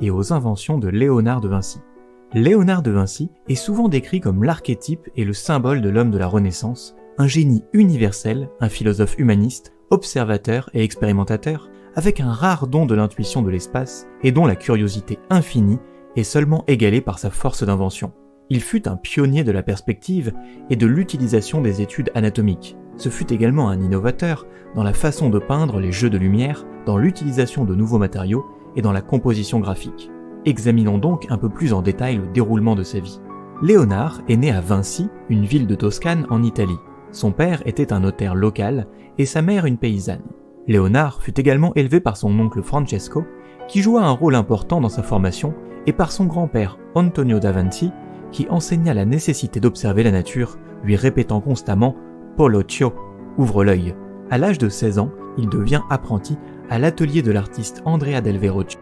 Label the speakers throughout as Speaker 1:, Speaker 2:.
Speaker 1: et aux inventions de Léonard de Vinci. Léonard de Vinci est souvent décrit comme l'archétype et le symbole de l'homme de la Renaissance, un génie universel, un philosophe humaniste, observateur et expérimentateur, avec un rare don de l'intuition de l'espace et dont la curiosité infinie est seulement égalée par sa force d'invention. Il fut un pionnier de la perspective et de l'utilisation des études anatomiques. Ce fut également un innovateur dans la façon de peindre les jeux de lumière, dans l'utilisation de nouveaux matériaux et dans la composition graphique. Examinons donc un peu plus en détail le déroulement de sa vie. Léonard est né à Vinci, une ville de Toscane en Italie. Son père était un notaire local et sa mère une paysanne. Léonard fut également élevé par son oncle Francesco, qui joua un rôle important dans sa formation, et par son grand-père Antonio da Vinci, qui enseigna la nécessité d'observer la nature, lui répétant constamment « Pollocchio, ouvre l'œil ». À l'âge de 16 ans, il devient apprenti à l'atelier de l'artiste Andrea del Verrocchio.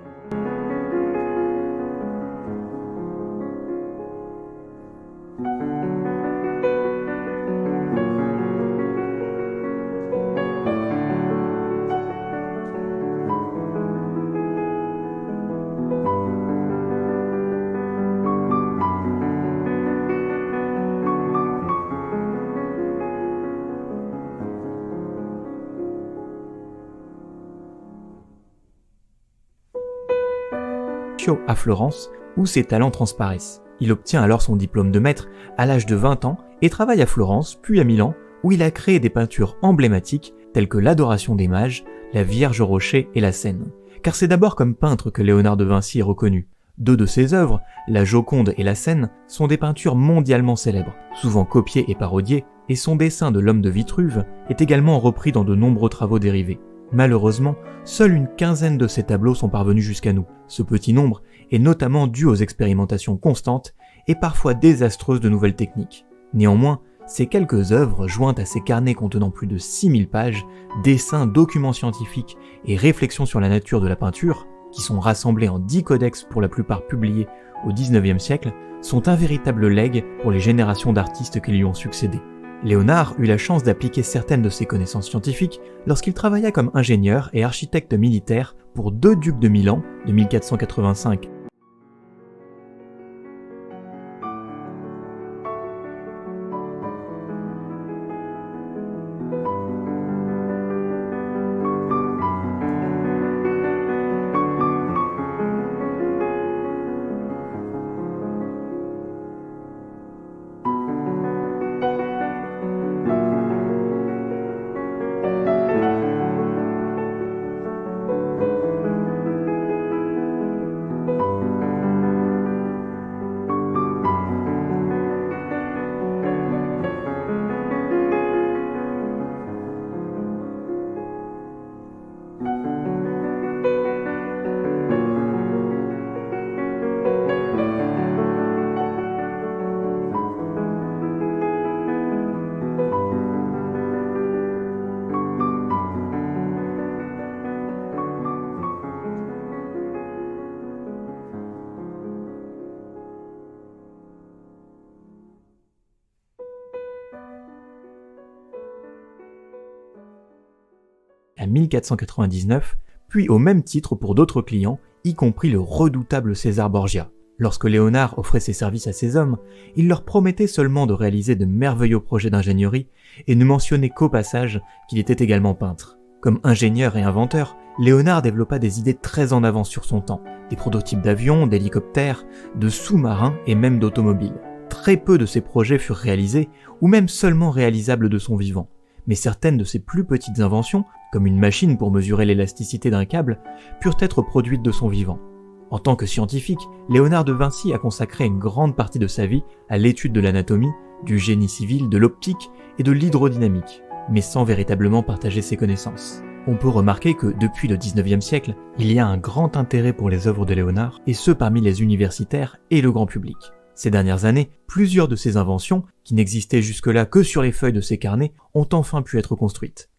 Speaker 1: À Florence, où ses talents transparaissent. Il obtient alors son diplôme de maître à l'âge de 20 ans et travaille à Florence, puis à Milan, où il a créé des peintures emblématiques telles que l'Adoration des Mages, la Vierge au Rocher et la Seine. Car c'est d'abord comme peintre que Léonard de Vinci est reconnu. Deux de ses œuvres, la Joconde et la Seine, sont des peintures mondialement célèbres, souvent copiées et parodiées, et son dessin de l'homme de Vitruve est également repris dans de nombreux travaux dérivés. Malheureusement, seule une quinzaine de ces tableaux sont parvenus jusqu'à nous. Ce petit nombre est notamment dû aux expérimentations constantes et parfois désastreuses de nouvelles techniques. Néanmoins, ces quelques œuvres, jointes à ces carnets contenant plus de 6000 pages, dessins, documents scientifiques et réflexions sur la nature de la peinture, qui sont rassemblés en 10 codex pour la plupart publiés au XIXe siècle, sont un véritable legs pour les générations d'artistes qui lui ont succédé. Léonard eut la chance d'appliquer certaines de ses connaissances scientifiques lorsqu'il travailla comme ingénieur et architecte militaire pour deux ducs de Milan de 1485 à 1499, puis au même titre pour d'autres clients, y compris le redoutable César Borgia. Lorsque Léonard offrait ses services à ces hommes, il leur promettait seulement de réaliser de merveilleux projets d'ingénierie et ne mentionnait qu'au passage qu'il était également peintre. Comme ingénieur et inventeur, Léonard développa des idées très en avance sur son temps, des prototypes d'avions, d'hélicoptères, de sous-marins et même d'automobiles. Très peu de ces projets furent réalisés, ou même seulement réalisables de son vivant. Mais certaines de ses plus petites inventions, comme une machine pour mesurer l'élasticité d'un câble, purent être produites de son vivant. En tant que scientifique, Léonard de Vinci a consacré une grande partie de sa vie à l'étude de l'anatomie, du génie civil, de l'optique et de l'hydrodynamique, mais sans véritablement partager ses connaissances. On peut remarquer que, depuis le XIXe siècle, il y a un grand intérêt pour les œuvres de Léonard, et ce parmi les universitaires et le grand public. Ces dernières années, plusieurs de ses inventions, qui n'existaient jusque-là que sur les feuilles de ses carnets, ont enfin pu être construites.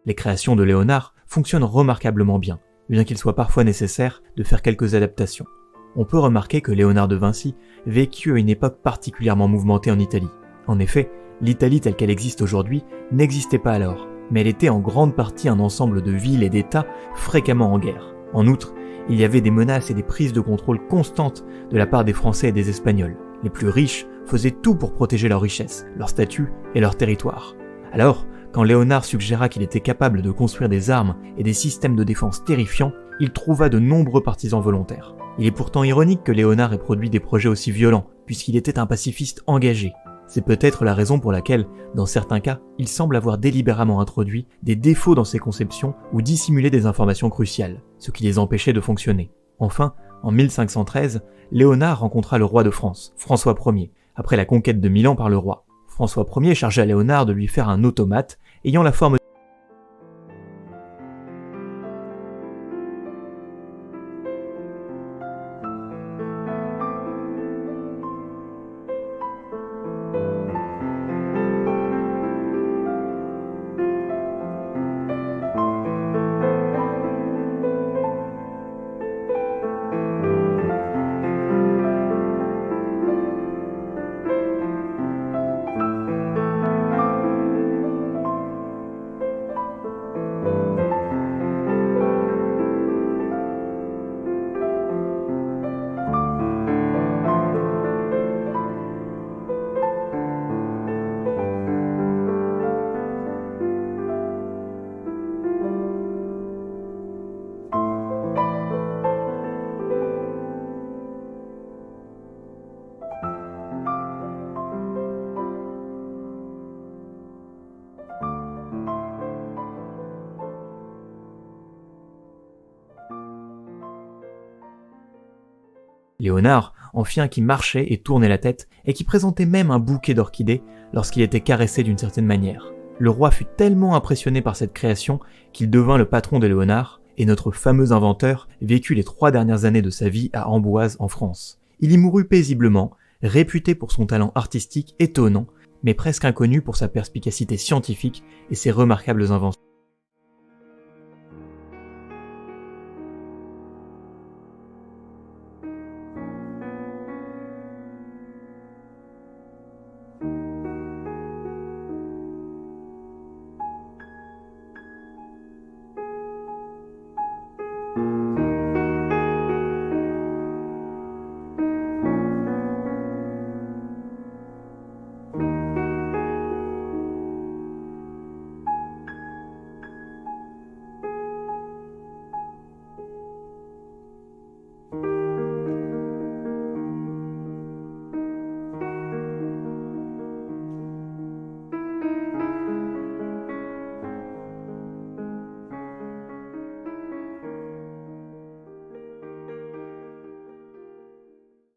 Speaker 1: Les créations de Léonard fonctionnent remarquablement bien, bien qu'il soit parfois nécessaire de faire quelques adaptations. On peut remarquer que Léonard de Vinci vécut à une époque particulièrement mouvementée en Italie. En effet, l'Italie telle qu'elle existe aujourd'hui n'existait pas alors, mais elle était en grande partie un ensemble de villes et d'États fréquemment en guerre. En outre, il y avait des menaces et des prises de contrôle constantes de la part des Français et des Espagnols. Les plus riches faisaient tout pour protéger leurs richesses, leur statut et leur territoire. Alors, quand Léonard suggéra qu'il était capable de construire des armes et des systèmes de défense terrifiants, il trouva de nombreux partisans volontaires. Il est pourtant ironique que Léonard ait produit des projets aussi violents, puisqu'il était un pacifiste engagé. C'est peut-être la raison pour laquelle, dans certains cas, il semble avoir délibérément introduit des défauts dans ses conceptions ou dissimulé des informations cruciales, ce qui les empêchait de fonctionner. Enfin, en 1513, Léonard rencontra le roi de France, François Ier, après la conquête de Milan par le roi. François Ier chargea Léonard de lui faire un automate ayant la forme Léonard en fit un qui marchait et tournait la tête, et qui présentait même un bouquet d'orchidées lorsqu'il était caressé d'une certaine manière. Le roi fut tellement impressionné par cette création qu'il devint le patron de Léonard, et notre fameux inventeur vécut les 3 dernières années de sa vie à Amboise en France. Il y mourut paisiblement, réputé pour son talent artistique étonnant, mais presque inconnu pour sa perspicacité scientifique et ses remarquables inventions.